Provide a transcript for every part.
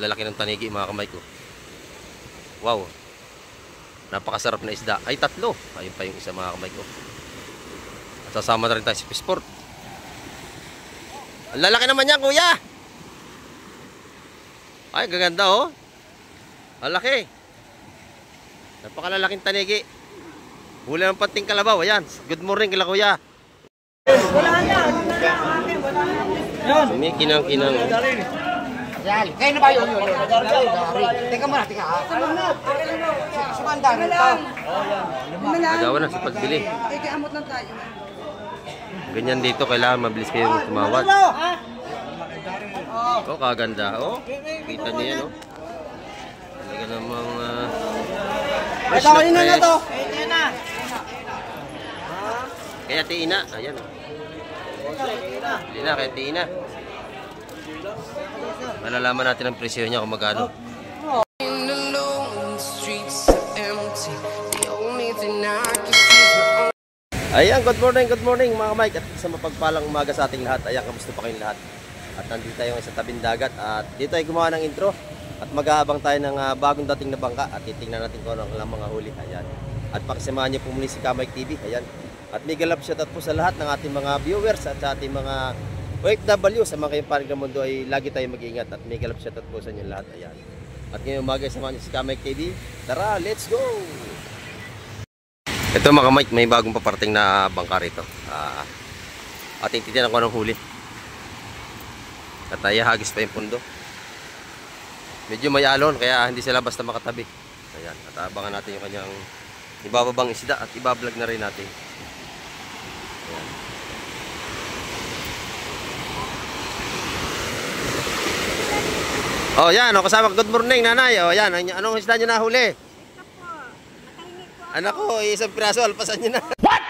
Lalaki ng tanigi mga kamay ko. Wow. Napakasarap na isda. Ay, tatlo. Ayun pa yung isa mga kamay ko. At sasama na rin tayo sa Fishport. Ang lalaki naman yan, kuya. Ay, gaganda oh. Ang laki. Napakalalaking tanigi. Huli ng pating kalabaw. Ayan. Good morning kila kuya. Wala na. Yan. May kinang-kinang. Yan. Kayo na ba yun? Teka muna, teka. Sumandang ito. Agawan na sa pagbili. Ikiamot lang tayo. Ganyan dito, kailangan mabilis kayo tumawad. Oh, kaganda. Oh, kita niyo yan, oh. Talaga namang fresh na fresh. Kaya Tina, ayan. Tina, kaya Tina. Malalaman natin ang presyo niya kung magkano. Ayan, good morning mga Mike. At isang mapagpalang umaga sa ating lahat. Ayan, kamusta pa kayong lahat? At nandito tayo sa tabing dagat. At dito ay gumawa ng intro. At mag-aabang tayo ng bagong dating na bangka. At titingnan natin kung ano ang mga huli. Ayan. At pakisamahan niyo po muli si Kamike TV. Ayan. At mega love shoutout po sa lahat ng ating mga viewers at sa ating mga OFW sa mga kayong panig ng mundo ay lagi tayo mag-iingat. At mega love shoutout po sa inyo lahat. Ayan. At ngayong umaga samahan niyo si Kamike TV. Tara, let's go! Ito mga Mike, may bagong paparting na bangka rito. Ating titinan ko ng huli. At hagis pa yung pundo. Medyo may alon, kaya hindi sila basta makatabi. Ayan, at abangan natin yung kanyang ibababang isda at ibablog na rin natin. Ayan. Oh, yan, kasama. Good morning, nanay. Oh, yan, anong isda nyo nahuli? Anak ko, isang piraso, alpasan nyo na. What?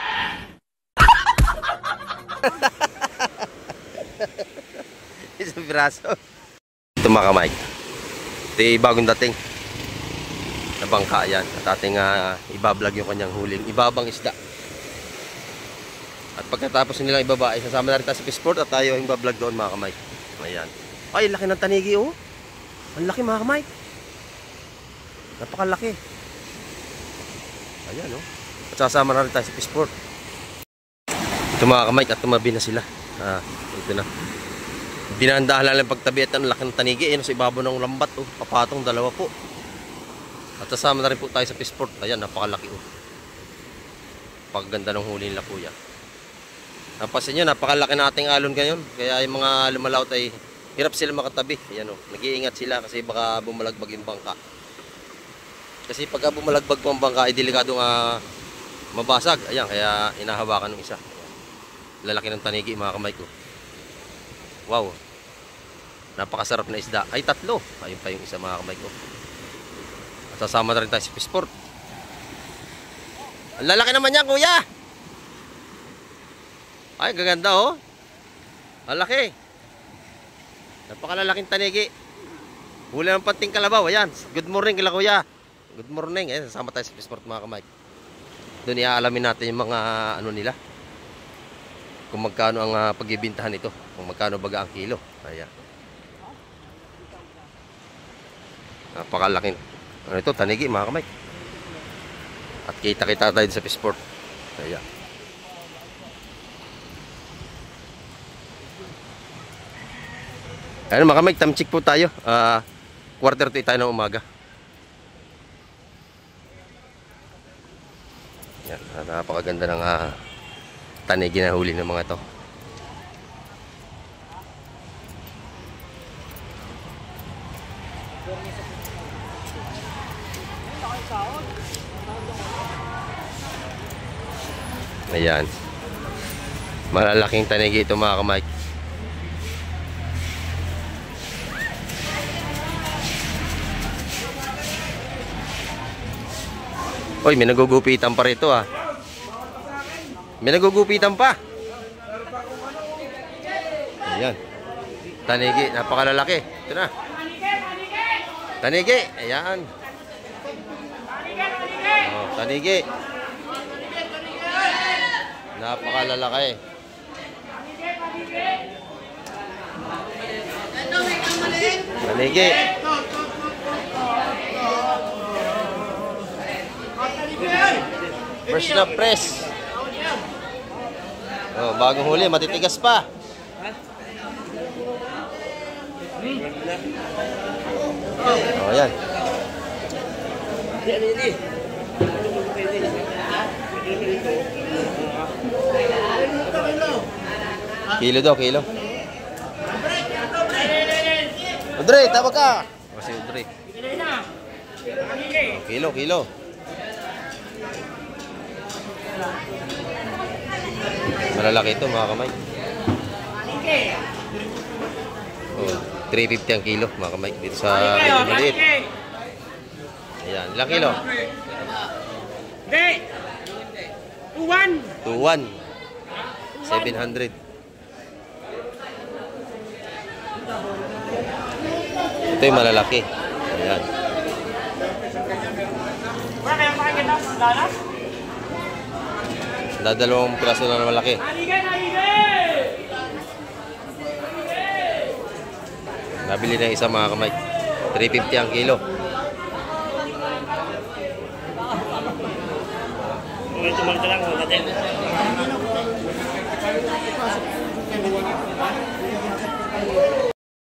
Isang piraso. Ito mga Kamike. Ito yung bagong dating na bangka yan. At ating ibablog yung kanyang huling ibabang isda. At pagkatapos nilang ibaba, sasama na rin tayo sa Fishport at tayo yung ibablog doon mga Kamike. Ayan. Ay, laki ng tanigi oh. Ang laki mga Kamike. Napakalaki. Ayan, oh. At sasama na rin tayo sa Fishport. Ito mga Kamike, at tumabi na sila. Ito na. Binandahan lang pagtabi at ang laki ng tanigi. Ayan, sa ibabaw ng lambat, oh. Papatong, dalawa po. At sasama na rin po tayo sa Fishport. Ayan, napakalaki, oh. Pagganda ng huli nila, kuya. Napasin nyo, napakalaki na ating alon ngayon. Kaya yung mga lumalaut ay hirap sila makatabi. Ayan, oh. Nag-iingat sila kasi baka bumalagbag yung bangka. Kasi pagka bumalagbag po ang bangka ay delikadong mabasag. Ayan, kaya inahawakan ng isa. Lalaki ng tanigi mga Kamay ko. Wow. Napakasarap na isda. Ay, tatlo. Ayun pa yung isa mga Kamay ko. At sasama na rin tayo sa Fishport. Ang lalaki naman yan, kuya. Ay, gaganda oh. Ang laki. Napakalalaking tanigi. Huli ng pating kalabaw. Ayan. Good morning kila kuya. Good morning. Eh, sasama tayo sa Fishport mga Kamay. Doon iaalamin natin yung mga ano nila. Kung magkano ang pagbibintahan nito. Kung magkano baga ang kilo. Ayan. Napakalaking. Ano ito? Tanigi mga Kamay. At kita-kita tayo sa Fishport. Ayan. Ayan mga Kamay. Tamchik po tayo. 7:45 tayo ng umaga. Yan, napakaganda ng tanigi na huli ng mga to. Ayan. Malalaking tanigi ito mga Kamay. Oy, may nagugupitan pa rito ah. May nagugupitan pa. Ayan. Tanigi, napakalalaki. Ito na. Tanigi, ayan. Oh, tanigi. Napakalalaki. Tanigi. Fresh na fresh. Oh, bagong huli, matitigas pa. Oh, yan. Kilo daw, kilo. Udre, tawag ka. Kasi Udre. Kilo, kilo. Malalaki ito mga kamay. Oh, 350 ang kilo mga kamay. Dito sa medyo maliit. Ayan, ilang kilo? 2-1. 700. Ito yung malalaki. Ayan. Dadalawang piraso na malaki. Nabili na isa mga kamay. 350 ang kilo.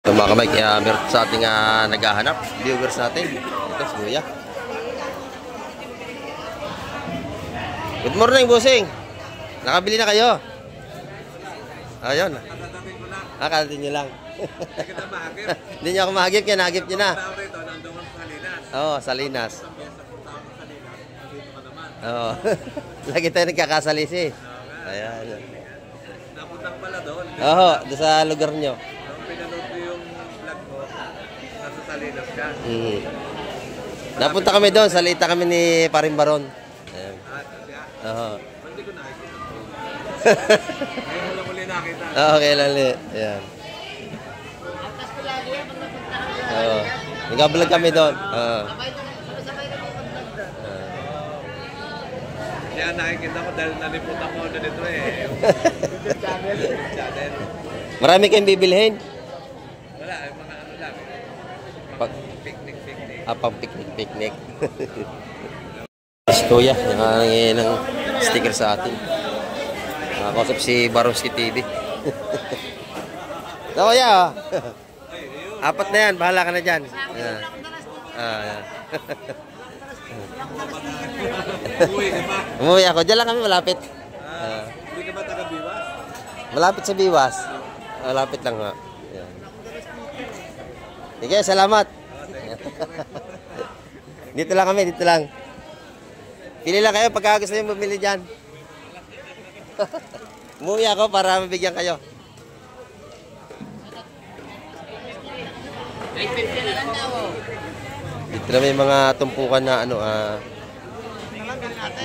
Ito mga kamay, kaya meron sa ating naghahanap, viewers natin. Ito si Kuya. Good morning, bossing. Nakabili na kayo? Ayun. Kalatin nyo lang. Hindi nyo ako mahagip, kaya nahagip nyo na. Oo, Salinas. Oo. Lagi tayo nagkakasalisi. Ayan. Napuntang pala doon. Oo, doon sa lugar nyo. Pinanood ko yung vlog mo. Nasa Salinas ka. Napunta kami doon, salita kami ni Paring Baron. Ayan. Siya. Oo. Hindi ko nakikita. Ngayon mo lang muli nakita. Oo, kailan ulit. Ayan. Oo. Nag-vlog kami doon. Oo. Kaya nakikita ko dahil nalimutan ko na dito eh. Channel. Marami kayong bibilhin. Wala, yung mga ano lang. Picnic. Pang picnic. Si Kuya, nakangin ng sticker sa atin. Nakakausap si Baronski TV. So, Kuya, apat na yan, bahala ka na dyan. Yan. Yan. Uwi ka ba? Umuwi ako, dyan lang kami malapit. Hindi ka ba taga-Biwas? Malapit sa Biwas. Malapit lang nga. Yan. Sige, salamat. Dito lang kami, dito lang. Pili lang kayo pagka gusto nyo bumili dyan. Umuwi ako para mabigyan kayo. Dito na may mga tumpukan na ano,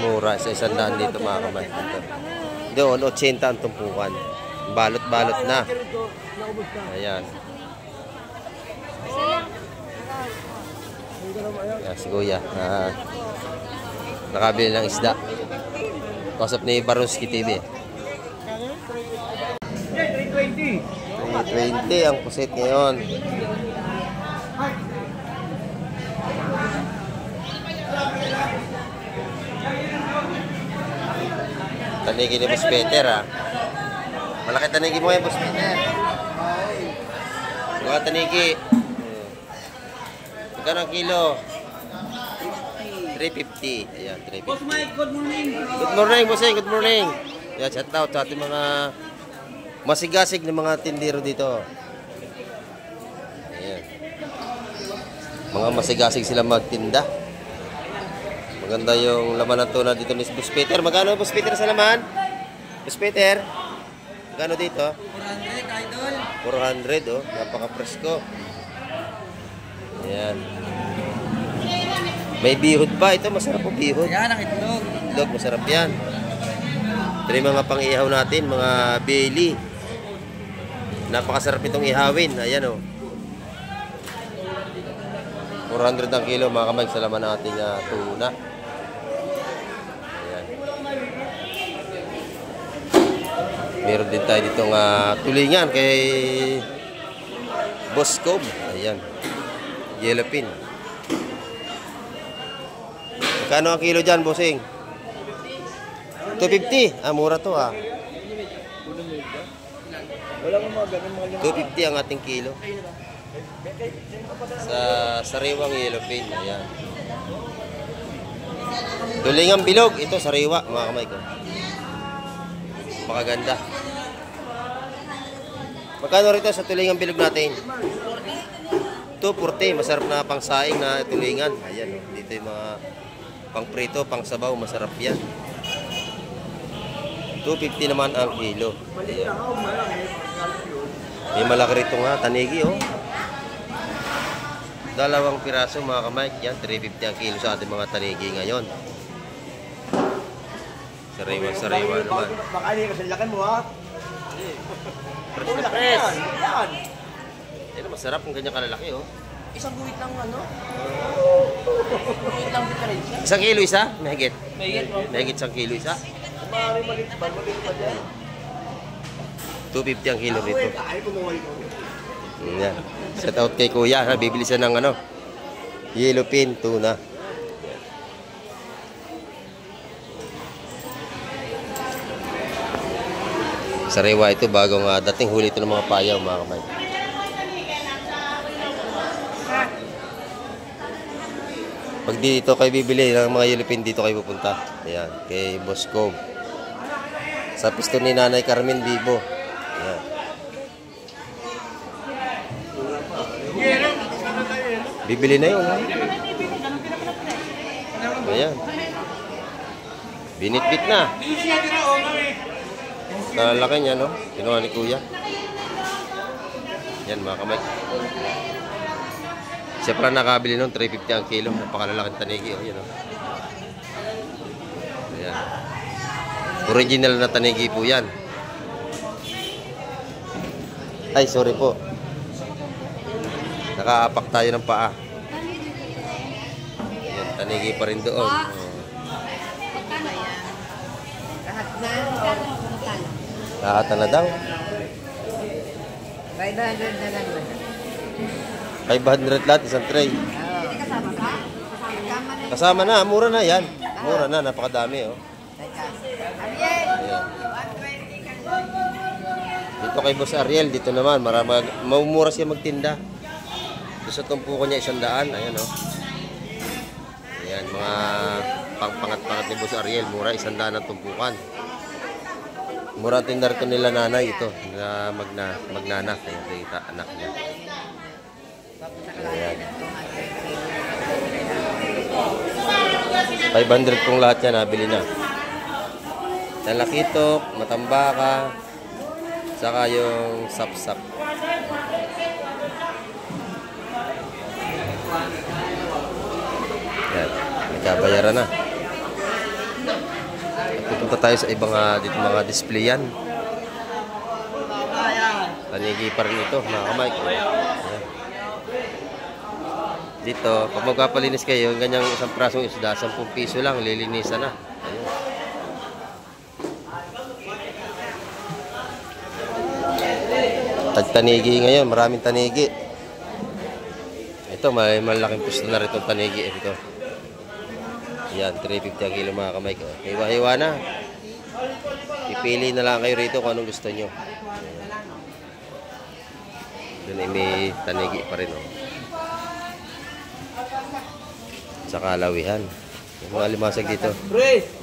mura sa 100 dito mga kamay. Doon, 80 ang tumpukan. Balot-balot na. Ayan. Ayan si Kuya. Nakabili ng isda. Kausap ni Baronski TV. 320 ang pusit ngayon. Tanigi ni Boss Peter Malaki tanigi mo yan, Boss Peter. Mga tanigi. Magkano ang kilo? 350. Ayan, 350. Boss Mike, good morning. Good morning, Bossing. Good morning. Ayan, shout out sa ating mga masigasig na mga tindero dito. Ayan. Mga masigasig sila magtinda. Maganda yung laman ng tuna dito ni Boss Peter. Magkano, Boss Peter, sa laman? Boss Peter? Magkano dito? 400, idol. 400, oh. Napaka-presko. Ayan. May bihod pa. Ito, masarap po bihod. Yan ang itlog. Itlog, masarap yan. Ito yung mga pang-ihaw natin, mga Bailey. Napakasarap itong ihawin. Ayan, oh. 400 ang kilo, mga kamay, sa laman nating tuna. Ayan. Meron din tayo ditong tulingan kay Boss Cobb. Ayan. Yellowfin. Magkano ang kilo dyan, bossing? 250. Ah, mura to ah. 250 ang ating kilo. Sa sariwang yellowfin. Ayan. Tulingang bilog. Ito, sariwa, mga kamay ko. Makaganda. Magkano rito sa tulingang bilog natin? 240. Masarap na pangsaing na tulingan. Ayan, oh. Dito yung mga pangprito, pangsabaw. Masarap yan. 250 naman ang kilo. Ayan. May malaki rito nga, tanigi oh. 2 piraso mga kamay. Yan, 350 ang kilo sa ating mga tanigi ngayon. Sariwa naman. Baka hindi kasi lakan mo ha. Fresh na fresh. Yan, masarap kung ganyan kalalaki oh. Isang guhit lang ano? Guhit lang diferensya. 1 kilo isa? Mahigit. Mahigit mo. Mahigit 1 kilo isa. 250 ang kilo rito. Yan. Set out kay kuya. Bibili siya ng ano, yellowfin tuna. Sariwa ito bagong dating huli ito ng mga payaw mga kamay. Pag dito kayo bibili ng mga yellowfin, dito kayo pupunta. Ayan, kay Boss Cobb. Sa piston ni Nanay Carmen Vivo. Ayan. Bibili na yun. Ha? Ayan. Binitbit na. Lalaki niya, no? Kinuha ni Kuya. Yan, mga kamay. Siya pala nakabili nun, 350 ang kilo. Napakalalaking tanigi, oh. Yan, oh. Ayan. Original na tanigi po yan. Ay, sorry po. Nakaapak tayo ng paa. Yan, tanigi pa rin doon. Oh. Lahat na daw. 500 na lang ba? 500 lahat, isang tray. Kasama ka? Kasama na, mura na yan. Mura na, napakadami oh. Ayan. Dito kay Boss Ariel, dito naman, mamumura siya magtinda. Dito sa tumpuko niya 100, ayan oh. Ayan, mga pangpangat-pangat ni Boss Ariel, mura 100 ang tumpukan. Mura ang tinda rito nila nanay ito, na magnanak, ayan, kita anak niya. Ayan. 500 pong lahat yan, nabili na. Talakitok, matambaka, saka yung sap-sap. Yan, nagkabayaran na. At pupunta tayo sa ibang dito mga displayan. Tanigi pa rin ito, mga kamay. Ayan. Dito, pag magpapalinis kayo, yung ganyang isang prasong isda, 10 piso lang, lilinisan na. Ayun. Tagtanigi ngayon, maraming tanigi. Ito, may malaking pusto na rin itong tanigi. Ito. Yan, 350 ang kilo mga kamay ko. Hiwa-hiwa na. Ipili na lang kayo rito kung anong gusto nyo. Doon ay may tanigi pa rin. Oh. Sa kalawihan. Yung mga limasag dito.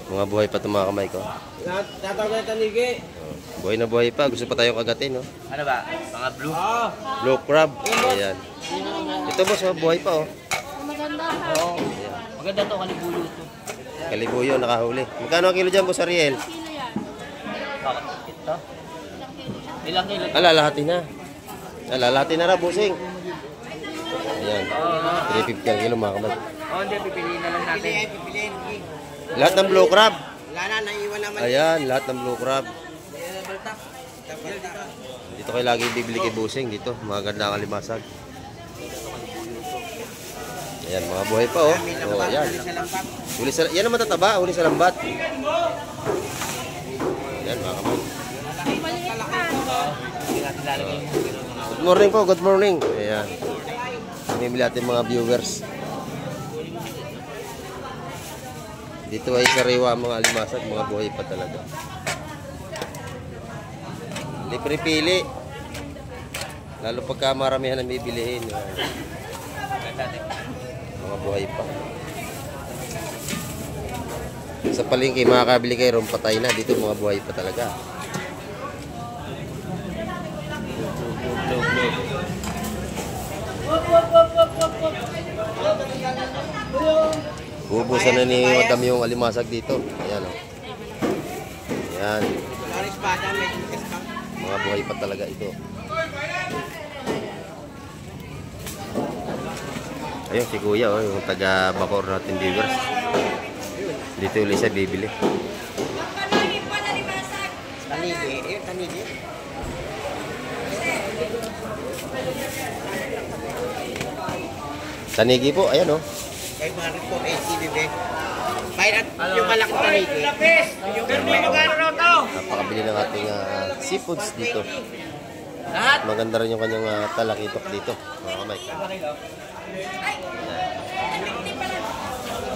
Mga buhay pa itong mga kamay ko. Tatawag na tanigi. Buhay na buhay pa. Gusto pa tayong kagatin. Oh. Ano ba? Mga blue? Blue crab. Ayan. Ito boss, oh, buhay pa. Oh. Maganda. Oo. Maganda to, kalibuyo to. Kalibuyo, nakahuli. Magkano ang kilo dyan, boss Ariel? Ito? Ilang kilo? Alalahatin na. Alalahatin na ra, busing. Ayan. 350 ang kilo, mga kamay. Oo, hindi. Pipiliin na lang natin. Pipiliin. Lahat ng blue crab. Wala na, naiwan naman. Ayan, lahat ng blue crab. Dito kayo lagi bibili kay busing dito. Maganda ang alimasag. Ayan, mga buhay pa oh. Oh, ayan. Yan ang matataba, uli sa lambat. Ayan, mga kamay. Good morning po, good morning. Ayan. Namimili natin mga viewers. Dito ay sariwa ang mga alimasag, mga buhay pa talaga. Libre pili. Lalo pagka maramihan ang bibilihin. Mga buhay pa. Sa palengke, makakabili kayo ron, patay na. Dito mga buhay pa talaga. Bubusan na ni Madam yung alimasag dito. Ayan o. Ayan. Mga buhay pa talaga ito. Ayun si Kuya, oh, yung taga Bacor natin viewers. Dito ulit siya bibili. Tanigi, tanigi. Tanigi po, ayan o. Kay Marit po, ACBB. Bayad yung malaki tanigi. Napakabili ng ating seafoods dito. Maganda rin yung kanyang talakitok dito, mga kamay.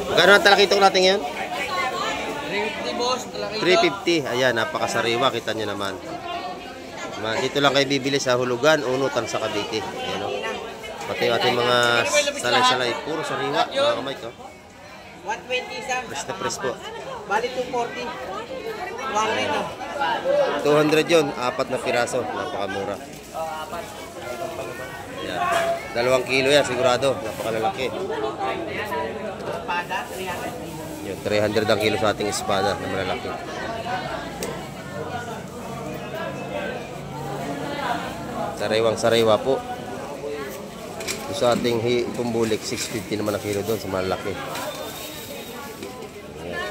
Magkano ang talakitok natin ngayon? 350 boss, talakitok. 350. Ayan, napakasariwa. Kita nyo naman. Dito lang kayo bibili sa Hulugan, Unutan sa Cavite. Ayan, o. Pati yung ating mga salay-salay. Puro sariwa, mga kamay ko. 120 isang. Press na press po. Bali 240. 200 yun. 4 na piraso. Napakamura. Ayan. 2 kilo yan, sigurado. Napakalalaki. Espada, 300. Yun, 300 ang kilo sa ating espada na malalaki. Sariwang-sariwa po. Ito sa ating pumbulik, 650 naman ang kilo doon sa malalaki. Ayan.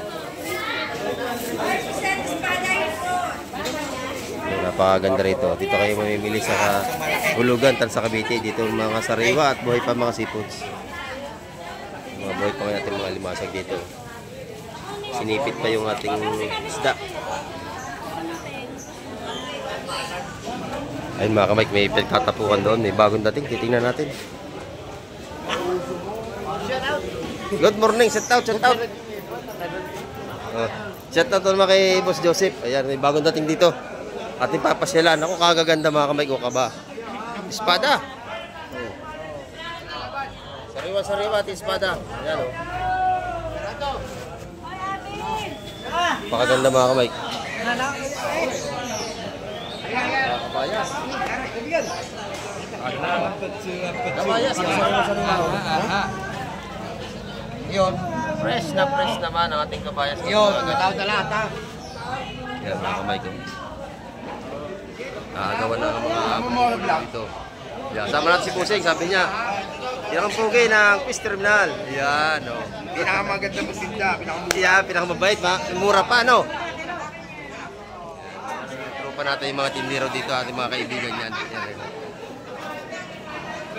Napakaganda rito. Dito kayo mamimili sa Hulugan, Tansa Cavite. Dito mga sariwa at buhay pa mga seafoods. Mga buhay pa natin mga limasag dito. Sinipit pa yung ating isda. Ayun mga kamay, may pagtatapukan doon. May bagong dating. Titingnan natin. Good morning. Shout out, shout out. Shout out naman kay Boss Joseph. Ayan, may bagong dating dito. Ating papasyalan. Ako kagaganda mga kamay ko ka ba? Espada. Sariwa-sariwa ating espada. Ayan o. Pakaganda mga kamay. Kabayas. Kabayas. Yun. Fresh naman ang ating kabayas. Yun, gataw na lahat ha. Yan mga kamay ko. Nakagawa na ang mga dito. Yan. Sama natin si Pusing. Sabi niya, yan ang pugi ng fish terminal. Yan o. Pinakamaganda magtinda, Yan, pinakamabait. Mura pa no? Tropa natin yung mga tindero dito, ating mga kaibigan yan.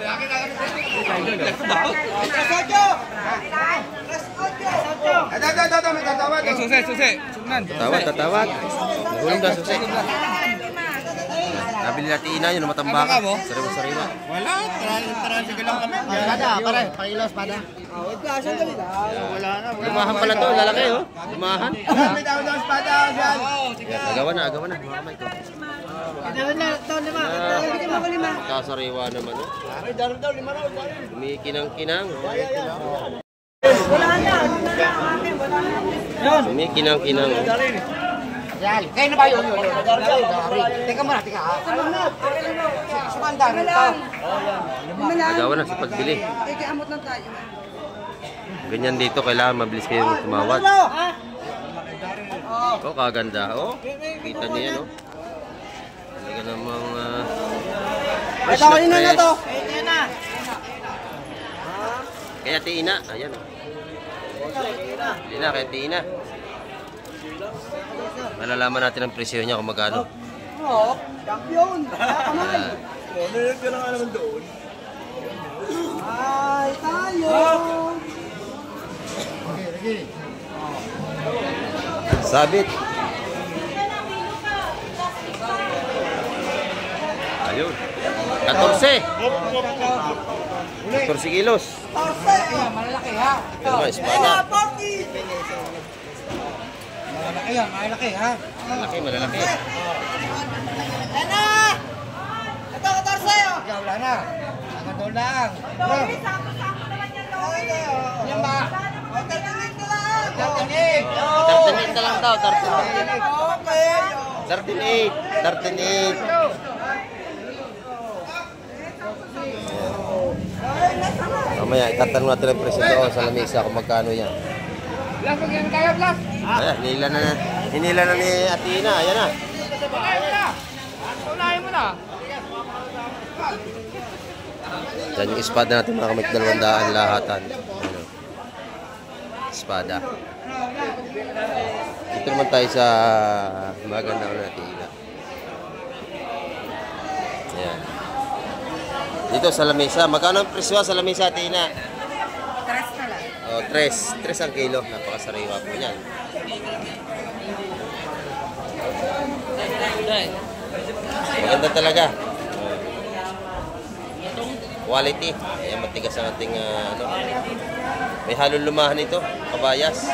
Yan. Tatawad. Nahulong na, susi. Nabili natin ina yun, matambakan. Sariwa-sariwa. Wala, sige lang kami. Espada, pare, pakilaw espada. Wala na. Lumahan pala to, lalaki oh. Lumahan. May tawag ng espada dyan. Yan, agawan na, mga kamay ko. Kasariwa naman oh. Kumikinang-kinang. Kumikinang-kinang oh. Yan, kayo na ba yun? Teka muna, teka ha. Sumandar ito. Agawan na sa pagbili. Ganyan dito, kailangan mabilis kayong tumawad. Oh, kaganda oh. Kita niyo yan oh. Talaga namang fresh na fresh. Kaya Tina, ayan oh. Tina, kaya Tina. Malalaman natin ang presyo niya kung magkano. Oo, champion. Kamay. Nanonood ka na nga naman doon. Ay, tayo. Sabit. Ayun. 14. 14 kilos. Malalaki ha. Pero mga espada. Malaki yan, malaki ha. Malaki, malalaki. Ano? Ito, 14. Ikaw, wala na. Hanggang doon lang. Lois, sakto-sakto naman yan, Lois. Yan ba? O, 38 na lang. 38. 38 na lang daw, 38. Okay. 38. Mamaya, itatanong natin ang presyo doon sa lamesa kung magkano yan. Blas, pag yan kaya, Blas. Ayan, hinila na ni Athena. Ayan na. Unahin mo na. Unahin mo na. Yan yung espada natin mga kamay, 200 lahatan. Ano? Espada. Dito naman tayo sa maganda na Athena. Ayan. Dito sa lamesa. Magkano ang presyo sa lamesa, Athena? 3 na lang. Oh, 3 ang kilo. Napakasariwa po yan. Maganda talaga. Quality. Ayan, matigas ang ating ano. May halong lumahan ito. Kabayas.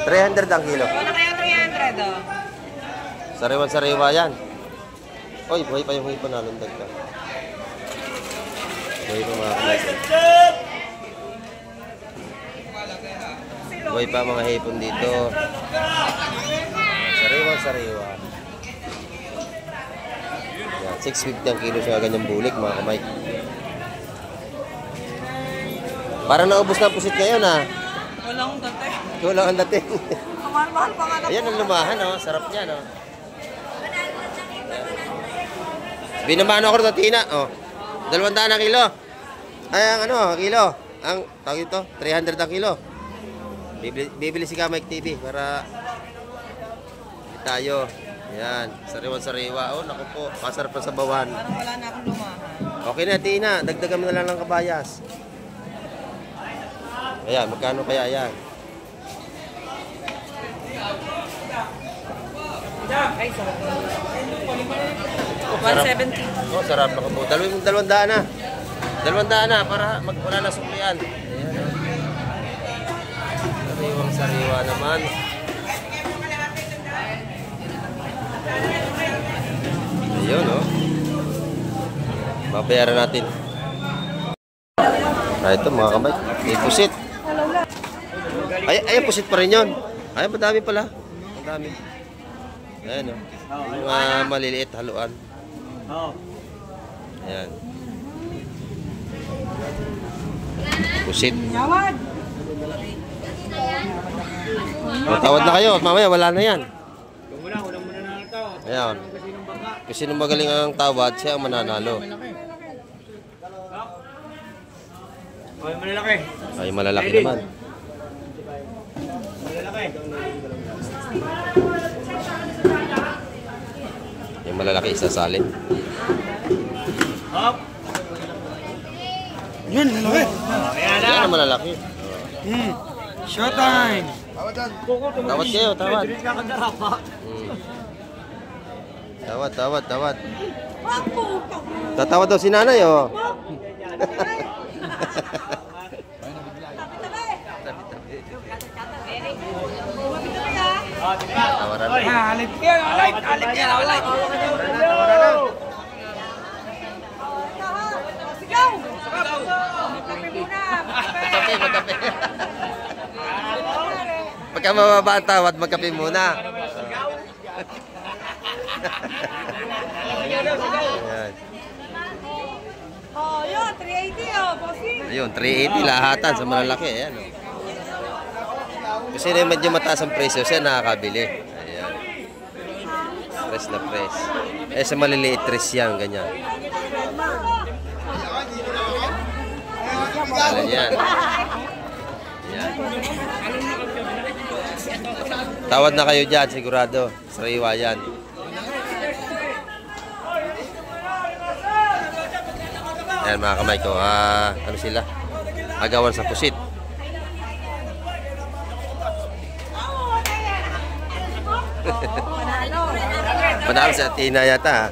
$300 ang kilo. Ano kaya 300, oh? Sariwan-sariwa yan. Oy, buhay pa yung hipon, nalundag ka. Buhay pa mga kamay. Buhay pa mga hipon dito. Sariwa-sariwa. Yan, 650 ang kilo sa ganyang bulik mga kamay. Parang naubos na ang pusit ngayon ha. Walang dati. Kulang ang dating. Mahal-mahal pa nga na. Ayan ang lumahan, oh. Sarap niya, no? Binamano ako rin, Tina. Oh. 200 ang kilo. Ay, ang ano, kilo. Ang, tawag ito, 300 ang kilo. Bibili si Mike TV para tayo. Ayan, sariwa-sariwa. Oh, naku po, masarap na sa bawan. Parang wala na akong lumahan. Okay na, Tina. Dagdagan mo na lang ng kabayas. Ayan, magkano kaya yan? Ay, sarap. Oh, sarap. 170. Oh, sarap na po. 200 na. 200 na para wala na suklian. Ayan, oh. Sariwang-sariwa naman. Ayun, oh. Babayaran natin. Ito mga kamay. May pusit. Ay, pusit pa rin yun. Ay, madami pala. Madami. Ayan, oh. Yung mga maliliit haluan. Ayan. Pusit. Tawad. Tawad na kayo. Mamaya wala na yan. Ayan. Kasi nung magaling ang tawad, siya ang mananalo. Ay, malalaki. Ay, malalaki naman. Yung malalaki isasalin. Hop. Yan, malalaki. Yan ang malalaki. Showtime. Tawad kayo, tawad. Tawad. Tatawad daw si nanay, oh. Tawaran. Alip yan. Sigaw! Magkape muna. Magkape. Pagka mababa ang tawad, magkape muna. Ayan. Oh, yun, 380, oh, bossing. Ayun, 380 lahatan sa malalaki. Ayan, oh. Kasi medyo mataas ang presyo, siya nakakabili. Ayan. Press na press. Eh, sa maliliit, 3 yan, ganyan. Alam yan. Ayan. Tawad na kayo dyan, sigurado. Sariwa yan. Ayan mga kamay ko, ano sila? Agawan sa pusit. Panalo sa Athena yata.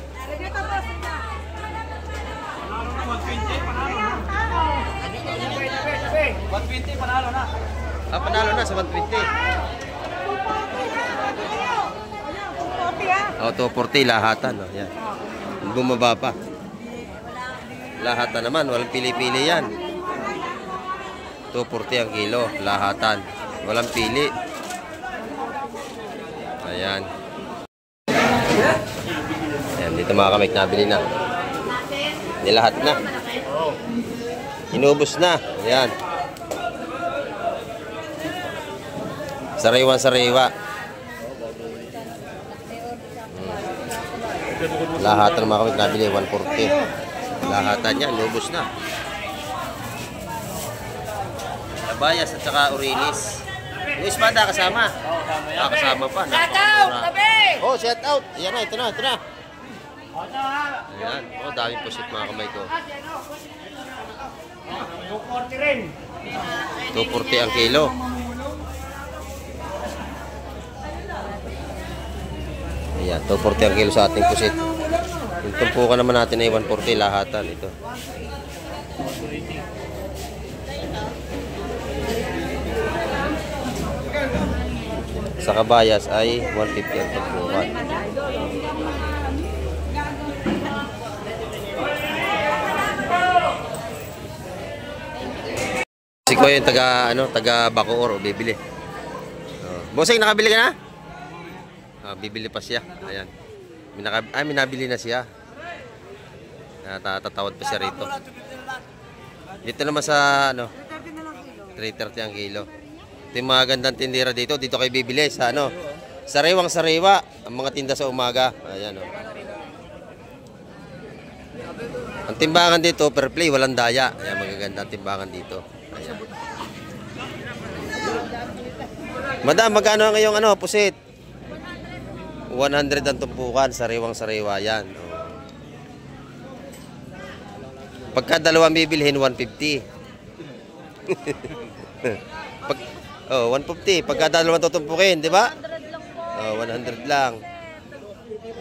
120, panalo na. Ah, panalo na sa 120. Oh, 240 lahatan. Oh, yan. Bumaba pa. Lahatan naman, walang pili-pili yan. 240 ang kilo, lahatan. Walang pili. Ayan. Ayan, dito mga kamik, nabili na. Nilahat na. Inubos na. Ayan. Sariwa-sariwa. Lahatan ng mga kamik, nabili 140. Lahatan niya, inubos na. Bayas at saka Urilis. Yung espada kasama. Kasama pa. Shout out! Tabi! Oh, shout out. Ayan na, ito na, ito na. Ayan. Oh, daming pusit mga kamay ko. 240 rin. 240 ang kilo. Ayan, 240 ang kilo sa ating pusit. Yung tumpukan naman natin ay 140 lahatan ito. Sa kabayas ay 150 ang tumpukan. Si Kuya yung taga Bacoor o bibili. Oh. Bossing, nakabili ka na? Bibili pa siya. Ayan. Minabili na siya. Tatawad pa siya rito. Dito naman sa 330 ang kilo. Ito yung mga gandang tindera dito. Dito kayo bibili sa sariwang-sariwa ang mga tinda sa umaga. Ayan o. Ang timbangan dito, per play, walang daya. Ayan, magaganda ang timbangan dito. Ayan. Madam, magkano ang iyong pusit? 100 ang tumpukan, sariwang-sariwa yan. O. Pagka dalawang bibilhin, 150. 150. Pagka dalawang tutumpukin, di ba? 100 lang.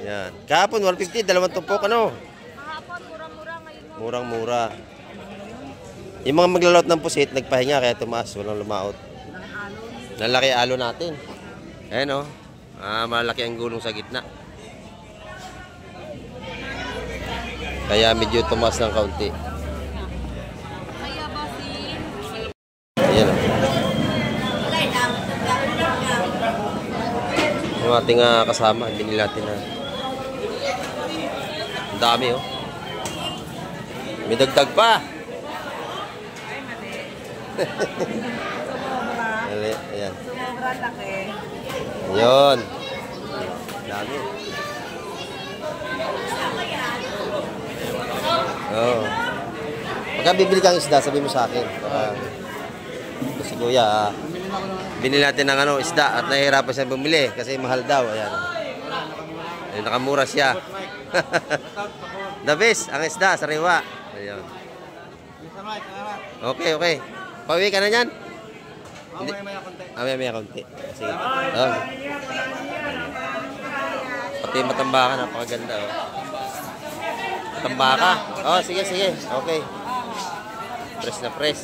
Yan. Kahapon, 150, dalawang tumpok, Kahapon, murang-mura ngayon. Murang-mura. Yung mga maglalot ng pusit, nagpahinga, kaya tumaas, walang lumaot. Nalaki alo natin. Ayan o. Malaki ang gulong sa gitna. Kaya medyo tumaas ng kaunti. Ayan o. Yung ating kasama, binili natin na. Ang dami oh. May dagdag pa. Ayan. Sumobra laki. Ayun. Dami. Oh. Pagka bibili kang isda, sabi mo sa akin. Ito si Kuya, binili natin ng isda at nahihirapan siya bumili kasi mahal daw. Ayan. Ayun, nakamura siya. The best, ang isda, sariwa. Ayun. Okay, okay. Pauwi ka na yan? Maya konti. Sige. Oh. Pati matambaka, napakaganda. Oh. Matambaka. Oh, sige, sige. Okay. Press na press.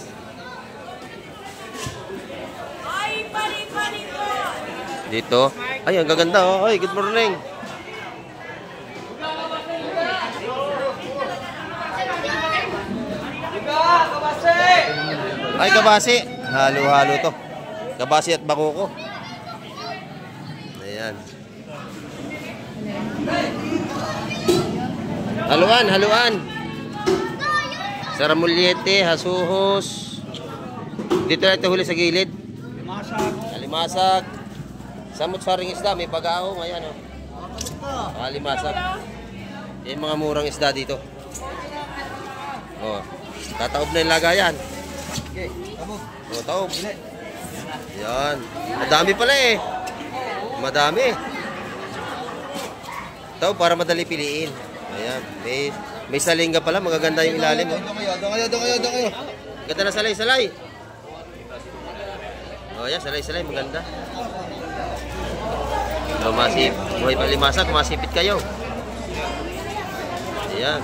Dito. Ay, ang gaganda. Oh. Ay, good morning. Ay, kabasi. Halo-halo to. Kabasi at bakoko. Ayan. Haluan, haluan. Saramulyete, hasuhos. Dito na ito huli sa gilid. Limasag. Samut-saring isda, may pag-aong. Ayan o. Limasag. Yung mga murang isda dito. O. Tataob na yung lagayan. O, taob. Ayan. Madami pala eh. Madami. Taob para madali piliin. Ayan. May salingga pala. Magaganda yung ilalim. Doon kayo. Ganda na salay-salay. O, ayan. Salay-salay. Maganda. O, buhay pa limasag. Masipit kayo. Ayan.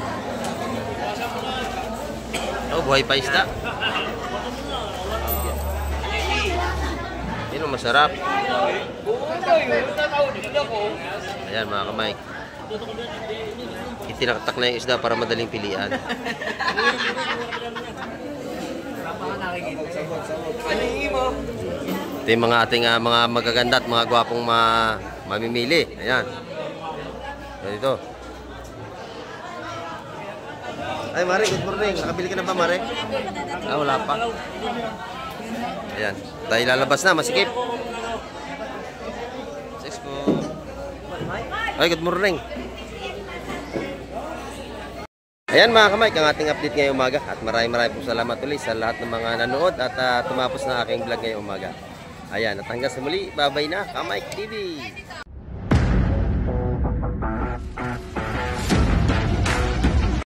O, buhay pa isda. Yun ang masarap. Ayan mga kamay. Itinaktak na yung isda para madaling pilian. Ito yung mga ating mga magaganda at mga gwapong mamimili. Ayan. Dito. Ay, Mare, good morning. Nakabili ka na ba, Mare? Ah, wala pa. Ayan. Dahil lalabas na, masikip. Ay, good morning. Ayan mga kamay, ang ating update ngayong umaga. At maraming pong salamat ulit sa lahat ng mga nanood at tumapos na aking vlog ngayong umaga. Ayan, at hanggang sa muli, bye-bye na, Kamay TV.